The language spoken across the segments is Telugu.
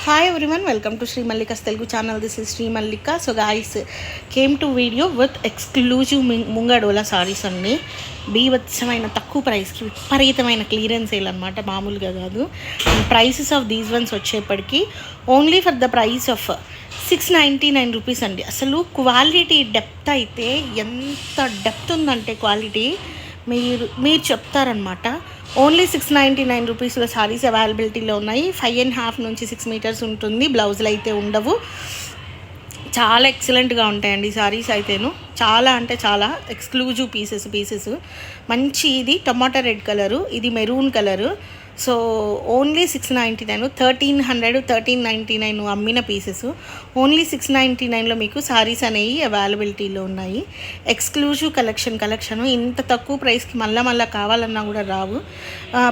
Hi everyone, welcome to Sri Mallika's Telugu channel. This is Sri Mallika. So guys, came to video with exclusive ముంగడోలా saris అన్నీ బీభత్సమైన తక్కువ ప్రైస్కి విపరీతమైన క్లియరెన్స్ సేల్ అనమాట, మామూలుగా కాదు. And prices of these ones వచ్చేప్పటికి only for the price of 699 rupees అండి. అసలు క్వాలిటీ డెప్త్ అయితే ఎంత డెప్త్ ఉందంటే క్వాలిటీ మీరు చెప్తారనమాట. ఓన్లీ 699 రూపీస్లో సారీస్ అవైలబిలిటీలో ఉన్నాయి. 5.5 నుంచి 6 మీటర్స్ ఉంటుంది. బ్లౌజులు అయితే ఉండవు. చాలా ఎక్సలెంట్గా ఉంటాయండి సారీస్ అయితేను. చాలా అంటే చాలా ఎక్స్క్లూజివ్ పీసెస్ మంచి. ఇది టమాటా రెడ్ కలరు, ఇది మెరూన్ కలరు. సో ఓన్లీ 699, 1399 అమ్మిన పీసెస్ ఓన్లీ 699లో మీకు సారీస్ అనేవి అవైలబిలిటీలో ఉన్నాయి. ఎక్స్క్లూజివ్ కలెక్షన్ ఇంత తక్కువ ప్రైస్కి మళ్ళీ కావాలన్నా కూడా రావు.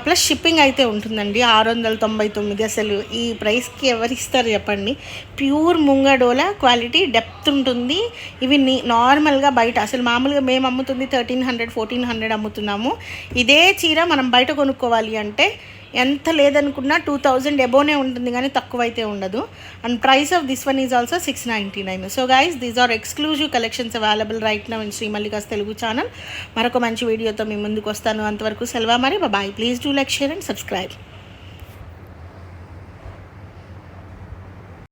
ప్లస్ షిప్పింగ్ అయితే ఉంటుందండి. 699. అసలు ఈ ప్రైస్కి ఎవరిస్తారు చెప్పండి. ప్యూర్ ముంగడోలా క్వాలిటీ డెప్త్ ఉంటుంది. ఇవి నార్మల్గా బయట అసలు మామూలుగా మేము అమ్ముతుంది 1300, 1400 అమ్ముతున్నాము. ఇదే చీర మనం బయట కొనుక్కోవాలి అంటే ఎంత లేదనుకున్నా 2000 ఎబోనే ఉంటుంది, కానీ తక్కువ అయితే ఉండదు. And price of this one is also 699. So guys, these are exclusive collections available right now in Shri Mallika's Telugu channel. మరొక మంచి వీడియోతో మీ ముందుకు వస్తాను. అంతవరకు సెలవు మరి. Bye. Please do like, share and subscribe.